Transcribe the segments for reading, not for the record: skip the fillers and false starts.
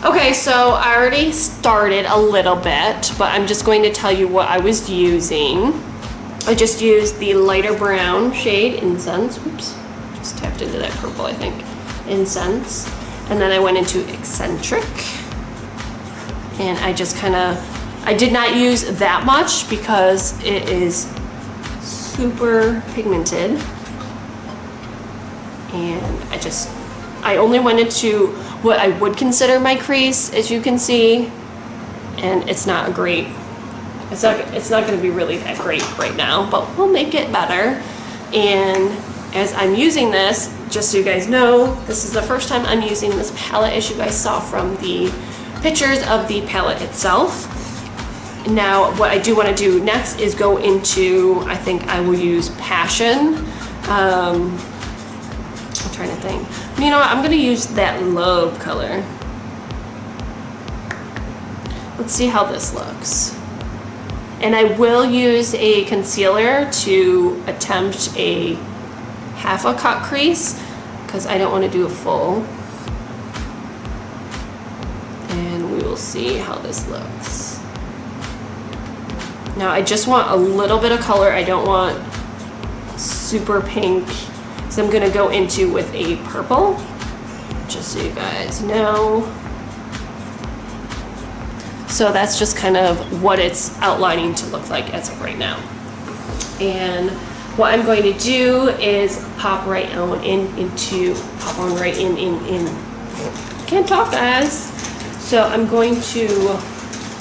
Okay, so I already started a little bit, but I'm just going to tell you what I was using. I just used the lighter brown shade, Incense. Oops, just tapped into that purple, I think. Incense. And then I went into Eccentric. And I just kind of, I did not use that much because it is super pigmented. And I only went into what I would consider my crease, as you can see. And it's not a great, it's not going to be really that great right now, but we'll make it better. And as I'm using this, just so you guys know, this is the first time I'm using this palette, as you guys saw from the pictures of the palette itself. Now, what I do want to do next is go into, I think I will use Passion. I'm trying to think. You know what, I'm going to use that Love color. Let's see how this looks. And I will use a concealer to attempt a half a cut crease because I don't want to do a full. And we will see how this looks. Now I just want a little bit of color. I don't want super pink. So I'm gonna go into with a purple, just so you guys know. So that's just kind of what it's outlining to look like as of right now. And what I'm going to do is pop right on right in. Can't talk, guys. So I'm going to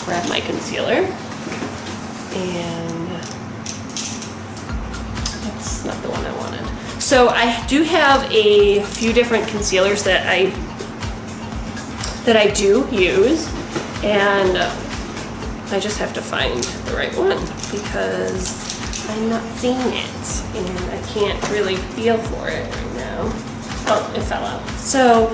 grab my concealer, and that's not the one I wanted. So I do have a few different concealers that I do use, and I just have to find the right one because I'm not seeing it and I can't really feel for it right now. Oh, it fell out. So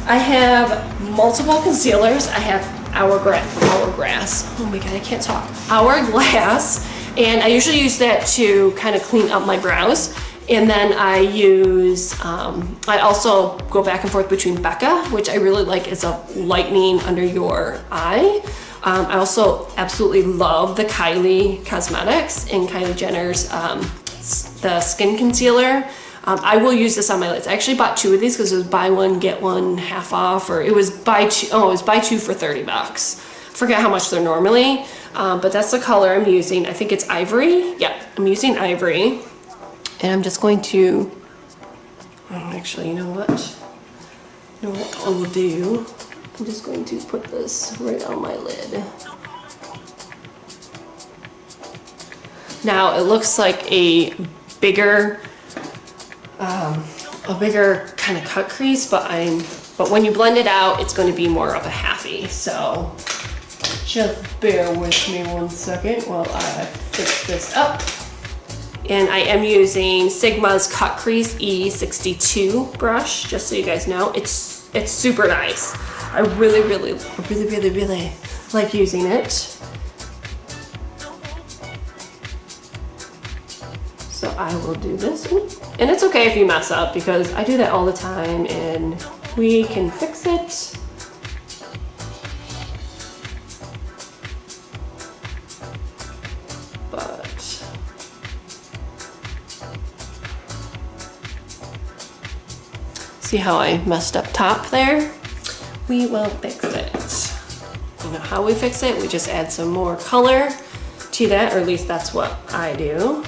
I have multiple concealers. I have Hourglass. Oh my god, I can't talk. Hourglass, and I usually use that to kind of clean up my brows. And then I use, I also go back and forth between Becca, which I really like as a lightening under your eye. I also absolutely love the Kylie Cosmetics and Kylie Jenner's the skin concealer. I will use this on my lids. I actually bought two of these because it was buy one, get one half off, or it was buy two, oh, it was buy two for $30. Forget how much they're normally, but that's the color I'm using. I think it's Ivory. Yeah, I'm using Ivory. And I'm just going to, actually, you know what? You know what I will do? I'm just going to put this right on my lid. Now, it looks like a bigger kind of cut crease, but when you blend it out, it's going to be more of a halfy. So just bear with me one second while I fix this up. And I am using Sigma's Cut Crease E62 brush, just so you guys know. It's super nice. I really like using it. So I will do this. And it's okay if you mess up because I do that all the time and we can fix it. See how I messed up top there? We will fix it. You know how we fix it? We just add some more color to that, or at least that's what I do.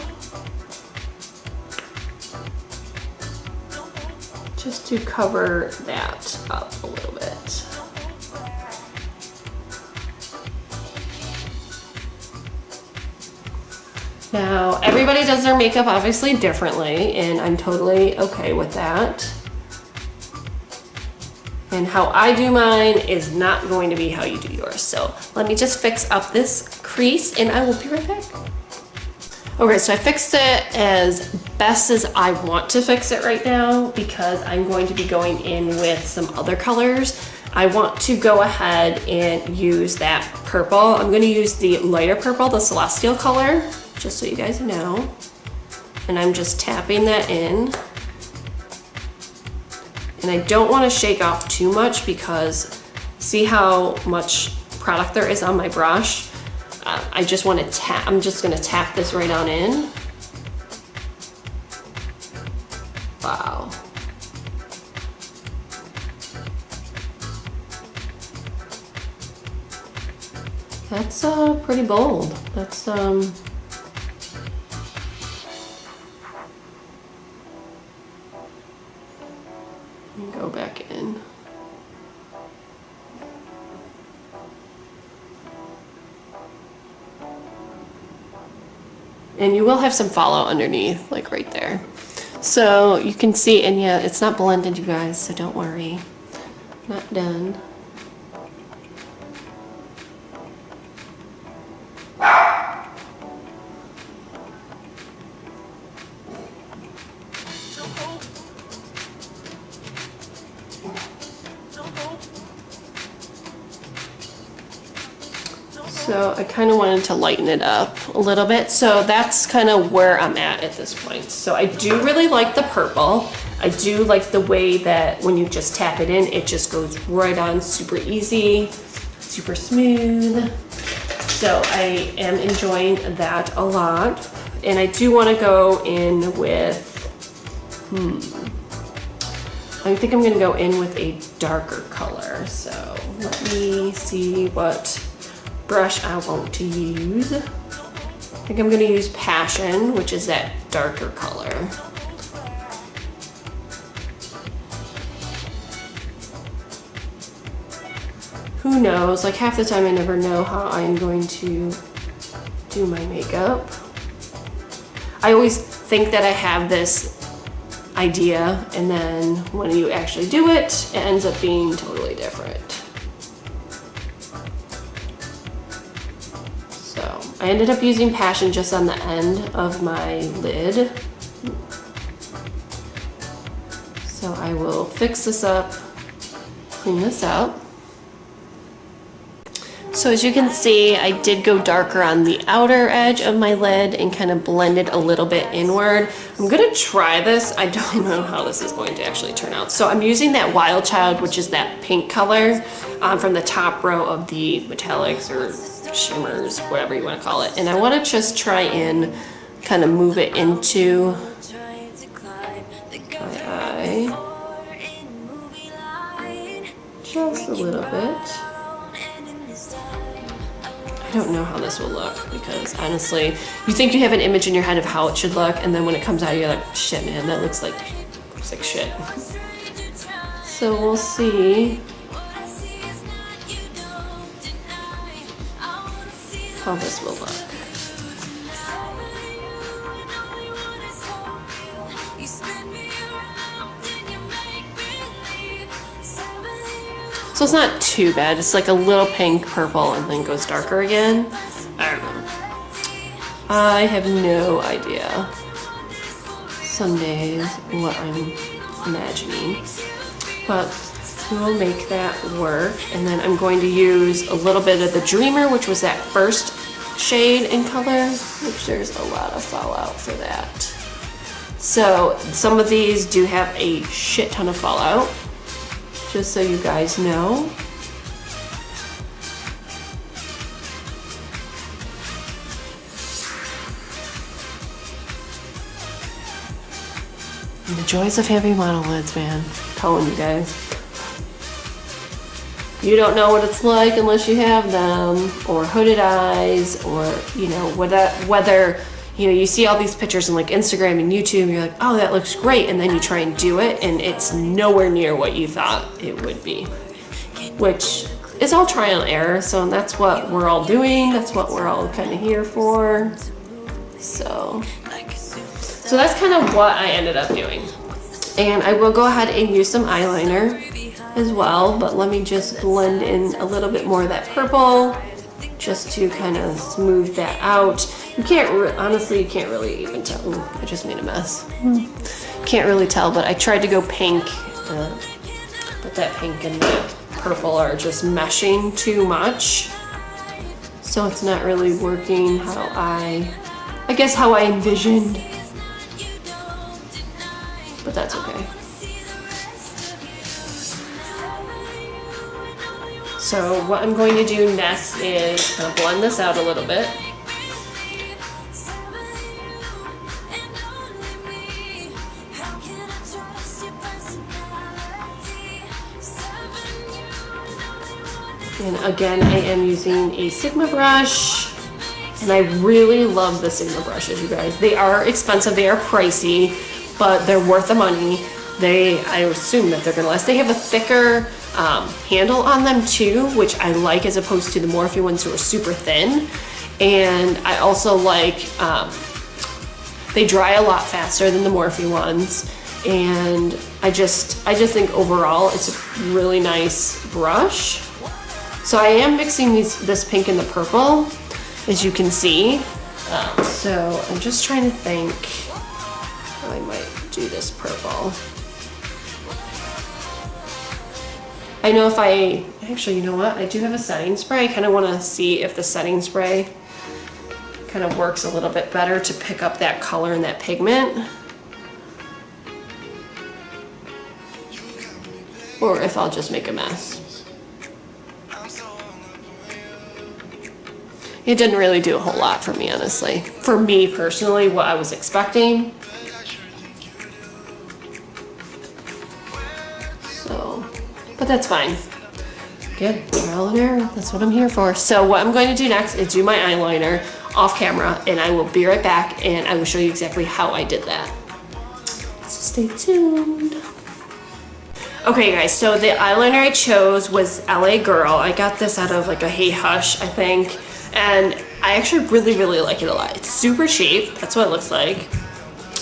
Just to cover that up a little bit. Now, everybody does their makeup obviously differently, and I'm totally okay with that. And how I do mine is not going to be how you do yours. So let me just fix up this crease and I will be right back. Okay, so I fixed it as best as I want to fix it right now because I'm going to be going in with some other colors. I want to go ahead and use that purple. I'm going to use the lighter purple, the Celestial color, just so you guys know. And I'm just tapping that in. And I don't want to shake off too much because See how much product there is on my brush? I just want to tap, I'm just gonna tap this right on in. Wow. That's pretty bold. That's go back in. And you will have some fallout underneath, like right there. So you can see, and yeah, it's not blended, you guys, so don't worry. Not done. So I kind of wanted to lighten it up a little bit. So that's kind of where I'm at this point. So I do really like the purple. I do like the way that when you just tap it in, it just goes right on super easy, super smooth. So I am enjoying that a lot. And I do want to go in with, I think I'm going to go in with a darker color. So let me see what brush I want to use. I think I'm going to use Passion, which is that darker color. Who knows? Like half the time I never know how I'm going to do my makeup. I always think that I have this idea, and then when you actually do it, it ends up being totally different. I ended up using Passion just on the end of my lid. So I will fix this up, clean this up. So as you can see, I did go darker on the outer edge of my lid and kind of blend it a little bit inward. I'm gonna try this. I don't know how this is going to actually turn out. So I'm using that Wild Child, which is that pink color from the top row of the metallics or shimmers, whatever you want to call it. And I want to just try and kind of move it into my eye. Just a little bit. I don't know how this will look because honestly, you think you have an image in your head of how it should look, and then when it comes out, you're like, shit, man, that looks like shit. So we'll see how this will look. So it's not too bad. It's like a little pink, purple, and then goes darker again. I don't know. I have no idea some days what I'm imagining. But we will make that work. And then I'm going to use a little bit of the Dreamer, which was that first shade in color, which there's a lot of fallout for that. So some of these do have a shit ton of fallout, just so you guys know. And the joys of having monolids, man. I'm telling you guys. You don't know what it's like unless you have them, or hooded eyes, or you know, whether you know, you see all these pictures on like Instagram and YouTube and you're like, oh, that looks great, and then you try and do it and it's nowhere near what you thought it would be, which is all trial and error. So that's what we're all doing, that's what we're all kind of here for. So that's kind of what I ended up doing. And I will go ahead and use some eyeliner as well, but let me just blend in a little bit more of that purple just to kind of smooth that out. You can't honestly, you can't really even tell. Ooh, I just made a mess. Can't really tell, but I tried to go pink, but that pink and the purple are just meshing too much, so it's not really working how I guess how I envisioned, but that's okay. So what I'm going to do next is kind of blend this out a little bit. And again, I am using a Sigma brush, and I really love the Sigma brushes, you guys. They are expensive, they are pricey, but they're worth the money. I assume that they're gonna last. They have a thicker handle on them too, which I like as opposed to the Morphe ones who are super thin. And I also like, they dry a lot faster than the Morphe ones. And I just think overall it's a really nice brush. So I am mixing this pink and the purple, as you can see. So I'm just trying to think how I might do this purple. I know if actually, you know what? I do have a setting spray. I kind of want to see if the setting spray kind of works a little bit better to pick up that color and that pigment. Or if I'll just make a mess. It didn't really do a whole lot for me, honestly. For me personally, what I was expecting. So, but that's fine. Good, trial and error, that's what I'm here for. So what I'm going to do next is do my eyeliner off camera, and I will be right back and I will show you exactly how I did that. So stay tuned. Okay guys, so the eyeliner I chose was LA Girl. I got this out of like a Hey Hush, I think. And I actually really like it a lot. It's super cheap, that's what it looks like.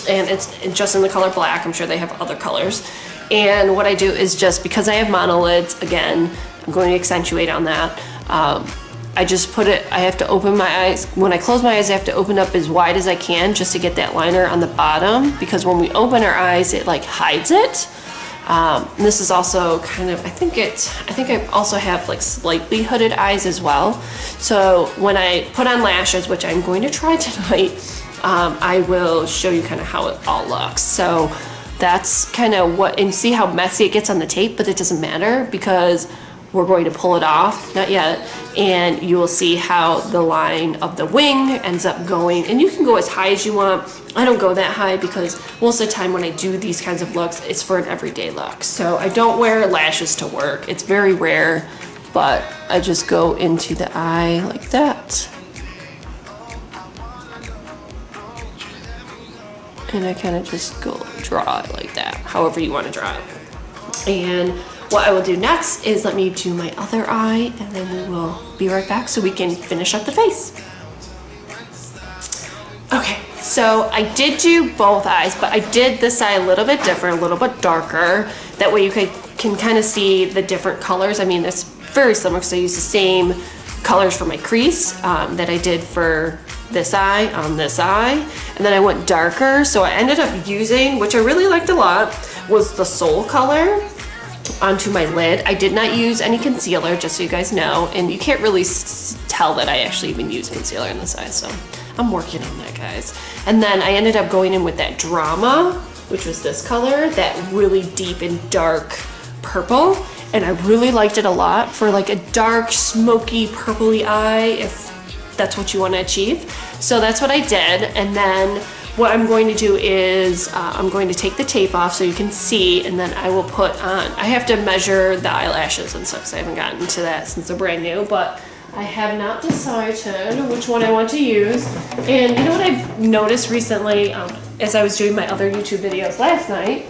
And it's just in the color black. I'm sure they have other colors. And what I do is just, because I have monolids, again, I'm going to accentuate on that. I just put it, I have to open my eyes. When I close my eyes, I have to open up as wide as I can just to get that liner on the bottom, because when we open our eyes, it like hides it. This is also kind of, I think I also have like slightly hooded eyes as well. So when I put on lashes, which I'm going to try tonight, I will show you kind of how it all looks. So that's kind of what, and see how messy it gets on the tape, but it doesn't matter because we're going to pull it off, not yet, and you will see how the line of the wing ends up going. And you can go as high as you want. I don't go that high because most of the time when I do these kinds of looks, it's for an everyday look. So I don't wear lashes to work. It's very rare, but I just go into the eye like that. And I kind of just go draw it like that, however you want to draw it. And what I will do next is let me do my other eye, and then we will be right back so we can finish up the face. Okay, so I did do both eyes, but I did this eye a little bit different, a little bit darker. That way you can kind of see the different colors. I mean, it's very similar because I use the same colors for my crease that I did for this eye on this eye. And then I went darker, so I ended up using, which I really liked a lot, was the Soul color onto my lid. I did not use any concealer, just so you guys know, and you can't really tell that I actually even use concealer in this eye, so I'm working on that, guys. And then I ended up going in with that Drama, which was this color, that really deep and dark purple, and I really liked it a lot for like a dark, smoky, purpley eye, if that's what you want to achieve. So that's what I did. And then what I'm going to do is I'm going to take the tape off so you can see, and then I will put on, I have to measure the eyelashes and stuff because I haven't gotten into that since they're brand new, but I have not decided which one I want to use. And you know what I've noticed recently as I was doing my other YouTube videos last night,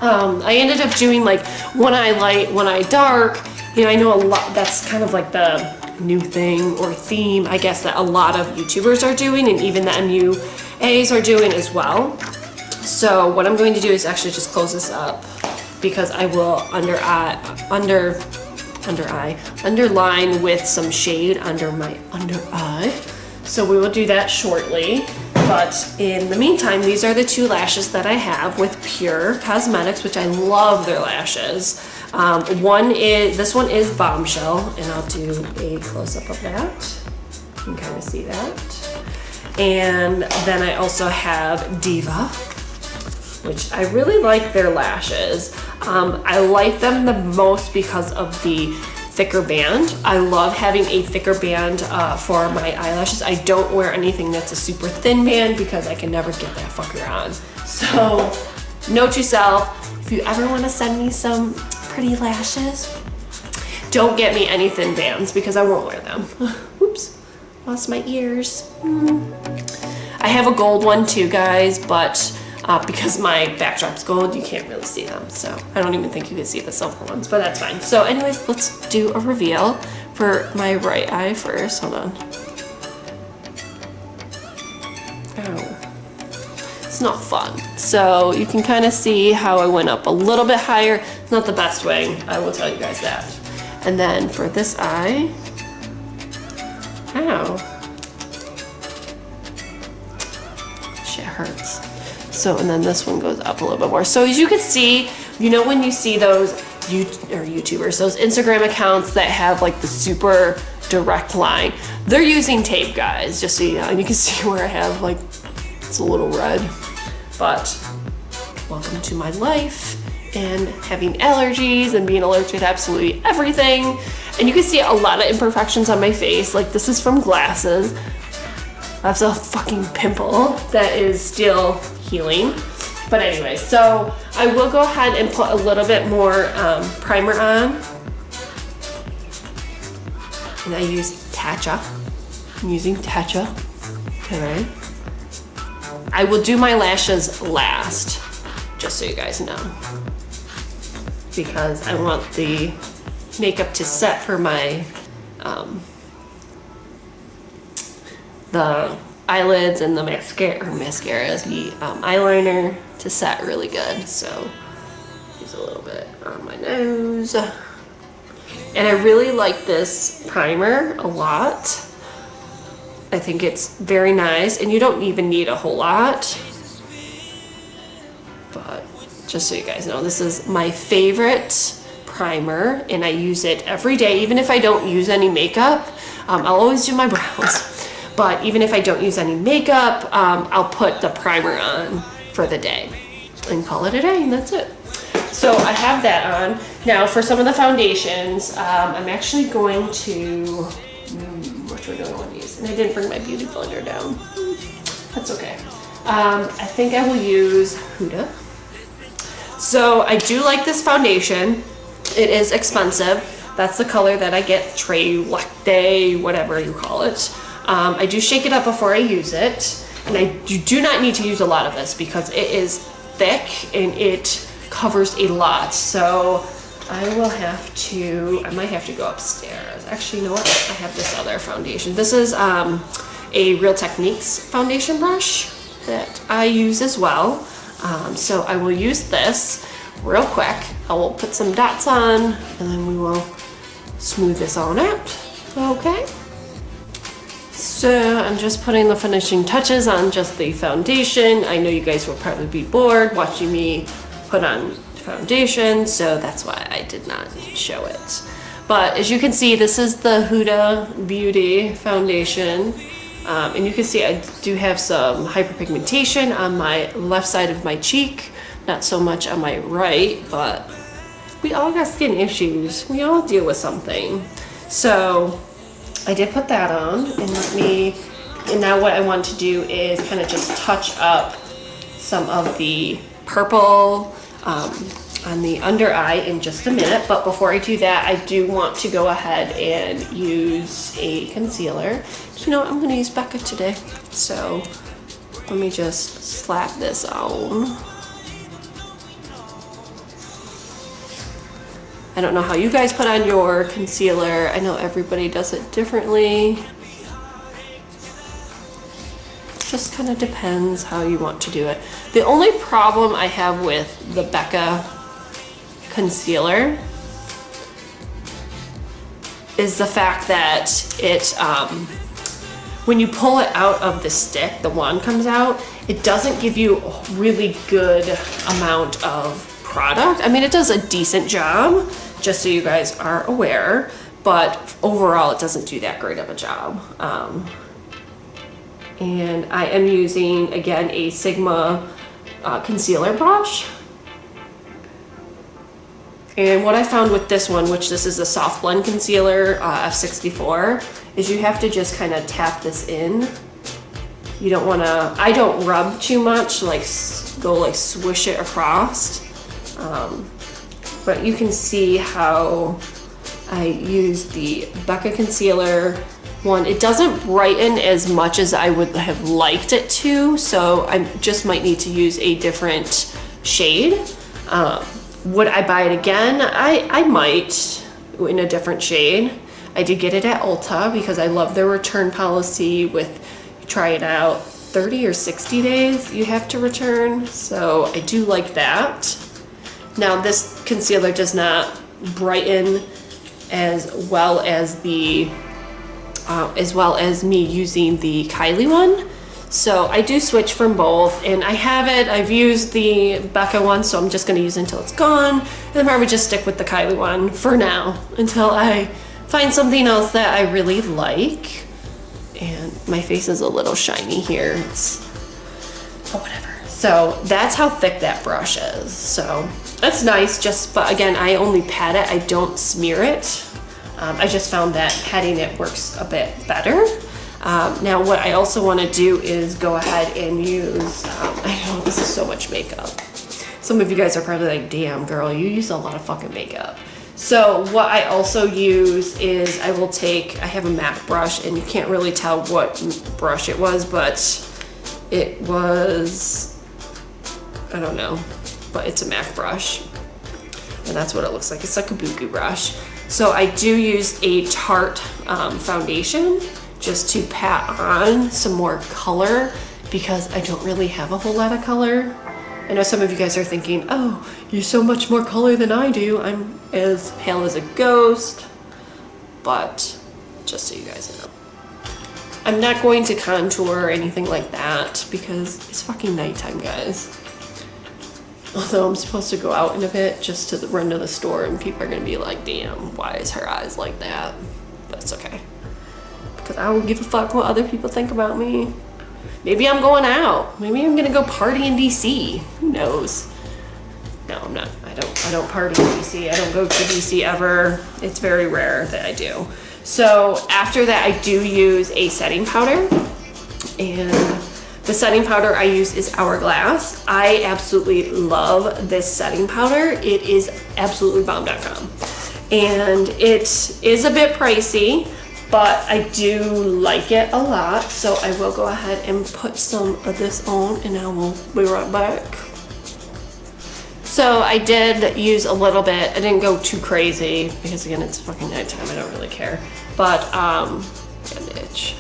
I ended up doing like one eye light, one eye dark. You know, I know a lot, that's kind of like the new thing or theme, I guess, that a lot of YouTubers are doing, and even the MUAs are doing as well. So what I'm going to do is actually just close this up, because I will underline with some shade under my under eye. So we will do that shortly. But in the meantime, these are the two lashes that I have with Pure Cosmetics, which I love their lashes. This one is Bombshell, and I'll do a close-up of that. You can kind of see that. And then I also have Diva. which I really like their lashes. I like them the most because of the thicker band. I love having a thicker band for my eyelashes. I don't wear anything that's a super thin band because I can never get that fucker on. So note to self, if you ever want to send me some pretty lashes, don't get me any thin bands because I won't wear them. Oops, lost my ears. I have a gold one too, guys, but because my backdrop's gold, you can't really see them. So I don't even think you can see the silver ones, but that's fine. So anyways, let's do a reveal for my right eye first. Hold on. Ow. It's not fun. So you can kind of see how I went up a little bit higher. It's not the best way, I will tell you guys that. And then for this eye, ow. Shit hurts. So, and then this one goes up a little bit more. So as you can see, you know when you see those YouTubers, those Instagram accounts that have like the super direct line, they're using tape, guys, just so you know. And you can see where I have like, it's a little red. But welcome to my life and having allergies and being allergic to absolutely everything. And you can see a lot of imperfections on my face. Like this is from glasses. That's a fucking pimple that is still healing. But anyway, so I will go ahead and put a little bit more primer on. And I use Tatcha. I'm using Tatcha today. I will do my lashes last, just so you guys know, because I want the makeup to set for my the eyelids and the mascaras, the eyeliner to set really good. So use a little bit on my nose. And I really like this primer a lot. I think it's very nice, and you don't even need a whole lot. But just so you guys know, this is my favorite primer, and I use it every day, even if I don't use any makeup. I'll always do my brows, but even if I don't use any makeup, I'll put the primer on for the day and call it a day, and that's it. So I have that on. Now for some of the foundations, I'm actually going to, which one do I want to use? And I didn't bring my beauty blender down. That's okay. I think I will use Huda. So I do like this foundation. It is expensive. That's the color that I get, Trey Lacte, whatever you call it. I do shake it up before I use it. And you do not need to use a lot of this because it is thick and it covers a lot. So I might have to go upstairs. Actually, you know what? I have this other foundation. This is a Real Techniques foundation brush that I use as well. So I will use this real quick. I will put some dots on and then we will smooth this on out. Okay. So I'm just putting the finishing touches on just the foundation. I know you guys will probably be bored watching me put on foundation, so that's why I did not show it. But as you can see, this is the Huda Beauty foundation. And you can see I do have some hyperpigmentation on my left side of my cheek, not so much on my right, but we all got skin issues. We all deal with something. So I did put that on, and now what I want to do is kind of just touch up some of the purple on the under eye in just a minute. But before I do that, I do want to go ahead and use a concealer. You know what, I'm going to use Becca today. So let me just slap this on. I don't know how you guys put on your concealer. I know everybody does it differently. Just kind of depends how you want to do it. The only problem I have with the Becca concealer is the fact that it, when you pull it out of the stick, the wand comes out, it doesn't give you a really good amount of product. I mean, it does a decent job, just so you guys are aware, but overall it doesn't do that great of a job. And I am using, again, a Sigma concealer brush. And what I found with this one, which this is a soft blend concealer, F64, is you have to just kind of tap this in. You don't want to, I don't rub too much, like go like swish it across. But you can see how I use the Becca concealer one. It doesn't brighten as much as I would have liked it to, so I just might need to use a different shade. Would I buy it again? I might, in a different shade. I did get it at Ulta because I love their return policy with try it out 30 or 60 days you have to return, so I do like that. Now this concealer does not brighten as well as the me using the Kylie one, so I do switch from both, and I have it. I've used the Becca one, so I'm just going to use it until it's gone, and then probably just stick with the Kylie one for now until I find something else that I really like. And my face is a little shiny here. But whatever. So that's how thick that brush is. So that's nice. But again, I only pat it. I don't smear it. I just found that patting it works a bit better. Now what I also want to do is go ahead and use, I know this is so much makeup. Some of you guys are probably like, damn girl, you use a lot of fucking makeup. So what I also use is I have a MAC brush, and you can't really tell what brush it was, but it was, I don't know, but it's a MAC brush, and that's what it looks like. It's like a kabuki brush. So I do use a Tarte foundation just to pat on some more color because I don't really have a whole lot of color. I know some of you guys are thinking, oh, you're so much more color than I do. I'm as pale as a ghost. But just so you guys know, I'm not going to contour or anything like that because it's fucking nighttime, guys. Although I'm supposed to go out in a bit just to run to the store, and people are gonna be like, damn, why is her eyes like that? But it's okay, because I don't give a fuck what other people think about me. Maybe I'm going out. Maybe I'm gonna go party in DC. Who knows? No, I'm not. I don't party in DC. I don't go to DC ever. It's very rare that I do. So after that, I do use a setting powder, and the setting powder I use is Hourglass. I absolutely love this setting powder. It is absolutely bomb.com, and it is a bit pricey, but I do like it a lot. So I will go ahead and put some of this on, and I will be right back. So I did use a little bit. I didn't go too crazy because again, it's fucking nighttime. I don't really care. But bandage.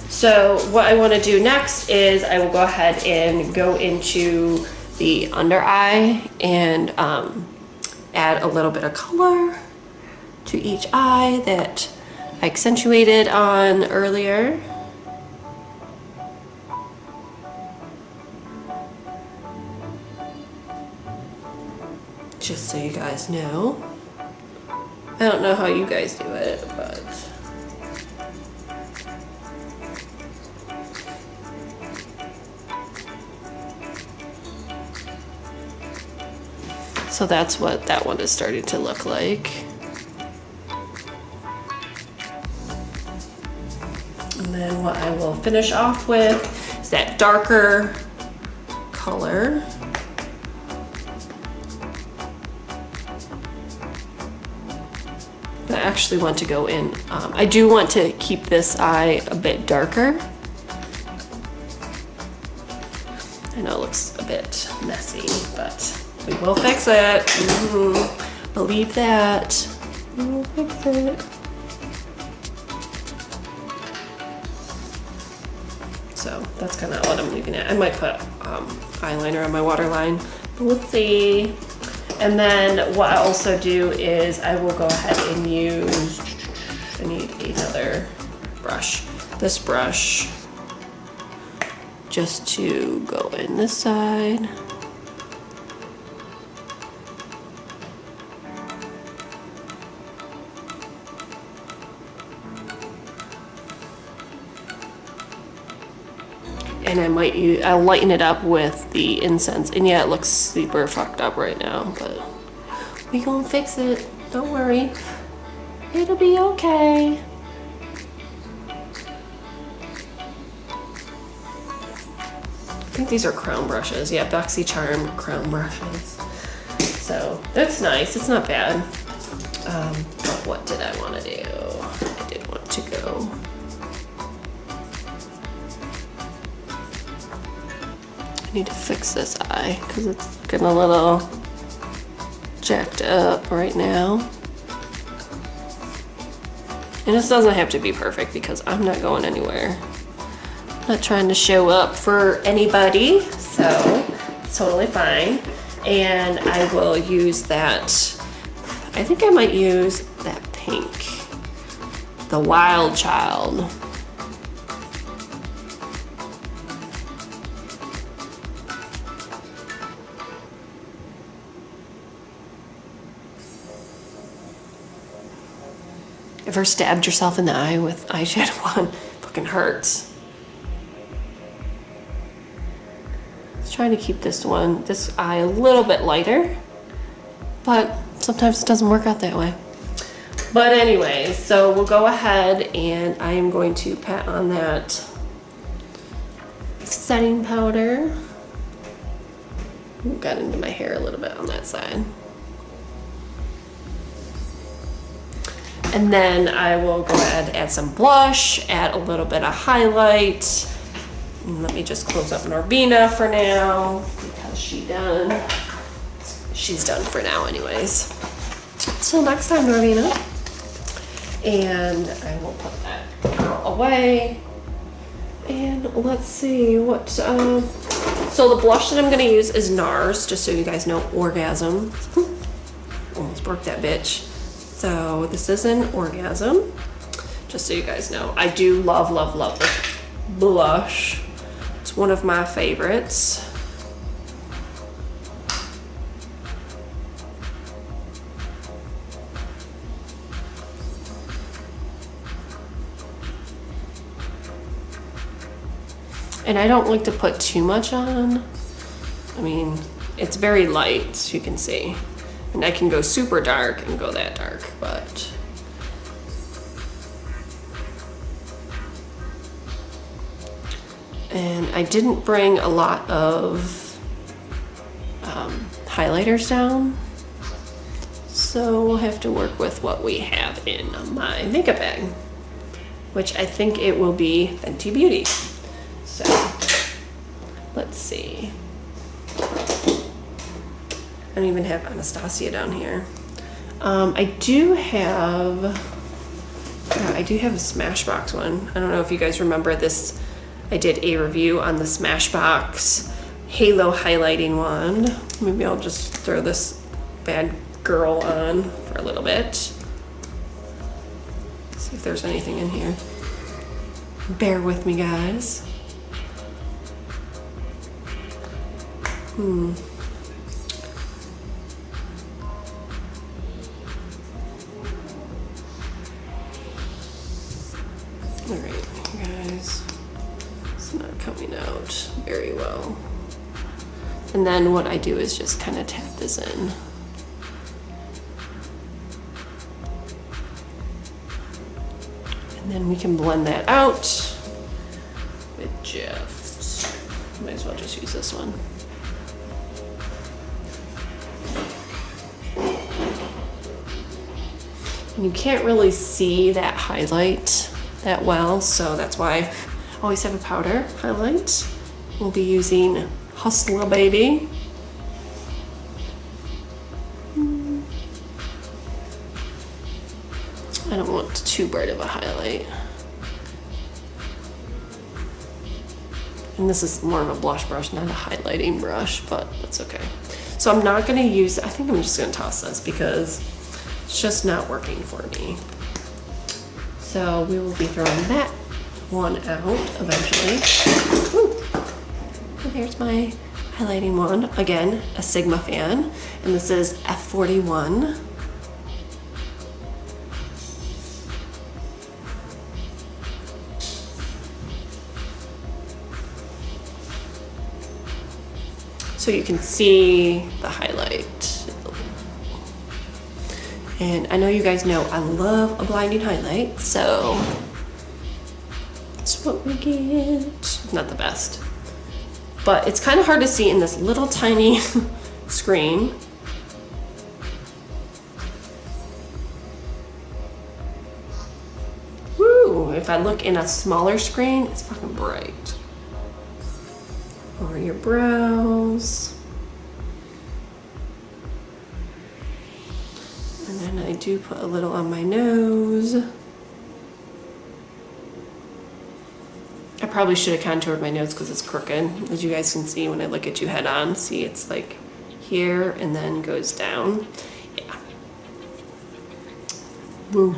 So what I want to do next is I will go ahead and go into the under eye and add a little bit of color to each eye that I accentuated on earlier. Just so you guys know. I don't know how you guys do it, but so that's what that one is starting to look like. And then what I will finish off with is that darker color. I actually want to go in, I do want to keep this eye a bit darker. I know it looks a bit messy, but we will fix it. Believe that. We will fix it. So that's kind of what I'm leaving it. I might put eyeliner on my waterline, but we'll see. And then what I also do is I will go ahead and use, I need another brush, this brush, just to go in this side. And I'll lighten it up with the incense. And yeah, it looks super fucked up right now, but we gonna fix it. Don't worry. It'll be okay. I think these are crown brushes. Yeah, BoxyCharm crown brushes. So that's nice. It's not bad. But what did I want to do? I did want to go. I need to fix this eye because it's getting a little jacked up right now. And this doesn't have to be perfect because I'm not going anywhere. I'm not trying to show up for anybody, so it's totally fine. And I will use that, I think I might use that pink, the Wild Child. Ever stabbed yourself in the eye with eyeshadow on? Fucking hurts. Trying to keep this eye a little bit lighter, but sometimes it doesn't work out that way. But anyway, so we'll go ahead and I am going to pat on that setting powder. Got into my hair a little bit on that side. And then I will go ahead and add some blush, add a little bit of highlight. And let me just close up Norvina for now because she's done for now anyways. Till next time, Norvina. And I will put that girl away. And let's see what, so the blush that I'm gonna use is NARS, just so you guys know, Orgasm. Almost broke that bitch. So this is an Orgasm, just so you guys know. I do love, love, love this blush. It's one of my favorites. And I don't like to put too much on. I mean, it's very light, as you can see. And I can go super dark and go that dark, but and I didn't bring a lot of highlighters down, so we'll have to work with what we have in my makeup bag, which I think it will be Fenty Beauty. So let's see. I don't even have Anastasia down here. I do have a Smashbox one. I don't know if you guys remember this. I did a review on the Smashbox Halo highlighting wand. Maybe I'll just throw this bad girl on for a little bit. See if there's anything in here. Bear with me, guys. All right, guys. It's not coming out very well. And then what I do is just kind of tap this in. And then we can blend that out with just, might as well just use this one. And you can't really see that highlight that well, so that's why I always have a powder highlight. We'll be using Hustler Baby. I don't want too bright of a highlight. And this is more of a blush brush, not a highlighting brush, but that's okay. So I'm not gonna use, I think I'm just gonna toss this because it's just not working for me. So we will be throwing that one out eventually. Woo. And here's my highlighting wand. Again, a Sigma fan, and this is F41. so you can see the highlight. And I know you guys know I love a blinding highlight, so that's what we get. Not the best, but it's kind of hard to see in this little tiny screen. Woo! If I look in a smaller screen, it's fucking bright. Over your brows. And then I do put a little on my nose. I probably should have contoured my nose because it's crooked. As you guys can see when I look at you head on, see it's like here and then goes down. Yeah. Woo.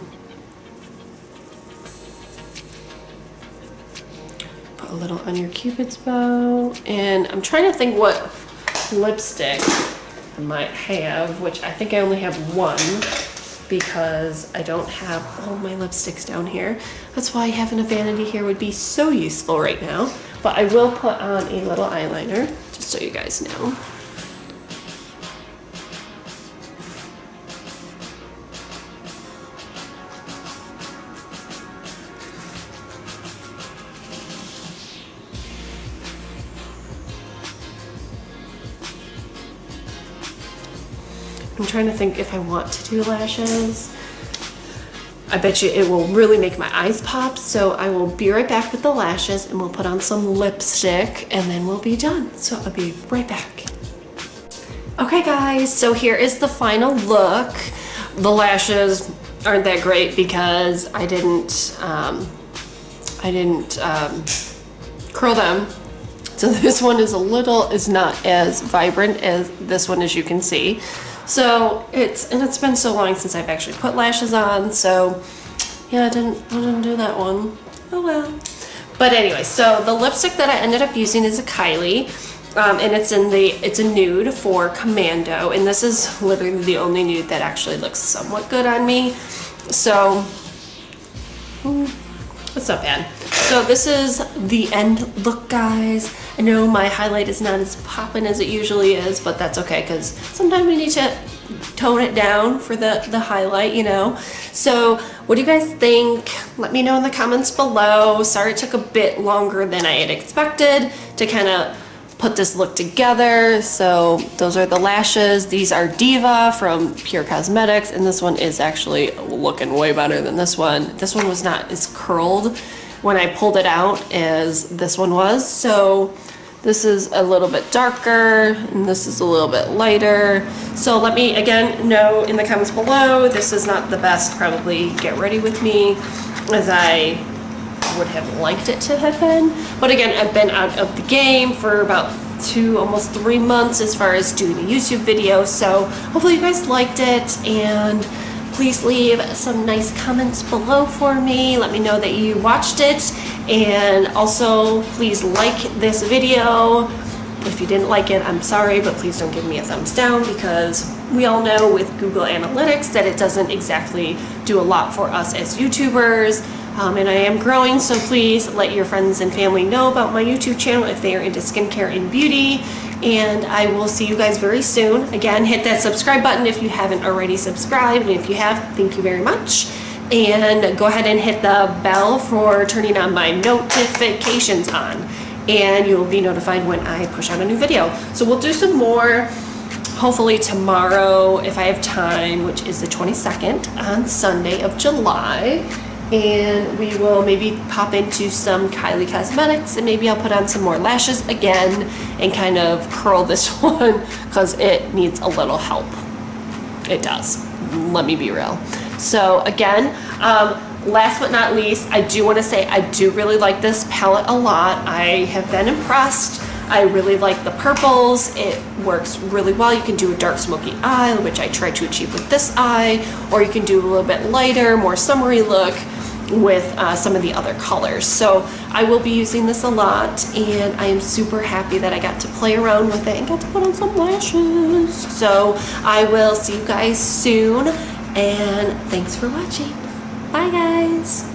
Put a little on your Cupid's bow. And I'm trying to think what lipstick I might have, which I think I only have one because I don't have all my lipsticks down here. That's why having a vanity here would be so useful right now. But I will put on a little eyeliner, just so you guys know. I'm trying to think if I want to do lashes. I bet you it will really make my eyes pop, so I will be right back with the lashes and we'll put on some lipstick and then we'll be done. So I'll be right back. Okay guys, so here is the final look. The lashes aren't that great because I didn't curl them. So this one is not as vibrant as this one, as you can see. So it's been so long since I've actually put lashes on, so yeah, I didn't do that one. Oh well. But anyway, so the lipstick that I ended up using is a Kylie, and it's a nude for Commando, and this is literally the only nude that actually looks somewhat good on me. So it's not bad. So this is the end look, guys. I know my highlight is not as poppin' as it usually is, but that's okay because sometimes we need to tone it down for the highlight, you know. So what do you guys think? Let me know in the comments below. Sorry it took a bit longer than I had expected to kind of put this look together. So those are the lashes. These are Diva from Pure Cosmetics, and this one is actually looking way better than this one. This one was not as curled when I pulled it out as this one was. So this is a little bit darker and this is a little bit lighter. So let me again know in the comments below. This is not the best probably get ready with me as I would have liked it to have been. But again, I've been out of the game for about almost 3 months as far as doing a YouTube video. So hopefully you guys liked it, and please leave some nice comments below for me. Let me know that you watched it, and also please like this video. If you didn't like it, I'm sorry, but please don't give me a thumbs down because we all know with Google Analytics that it doesn't exactly do a lot for us as YouTubers. And I am growing, so please let your friends and family know about my YouTube channel if they are into skincare and beauty. And I will see you guys very soon. Again, hit that subscribe button if you haven't already subscribed. And if you have, thank you very much. And go ahead and hit the bell for turning on my notifications on. And you will be notified when I push out a new video. So we'll do some more, hopefully tomorrow if I have time, which is the 22nd on Sunday of July. And we will maybe pop into some Kylie Cosmetics, and maybe I'll put on some more lashes again and kind of curl this one because it needs a little help. It does. Let me be real. So again, last but not least, I do want to say I do really like this palette a lot. I have been impressed. I really like the purples. It works really well. You can do a dark smoky eye, which I tried to achieve with this eye, or you can do a little bit lighter, more summery look with some of the other colors. So I will be using this a lot, and I am super happy that I got to play around with it and got to put on some lashes. So I will see you guys soon, and thanks for watching. Bye guys.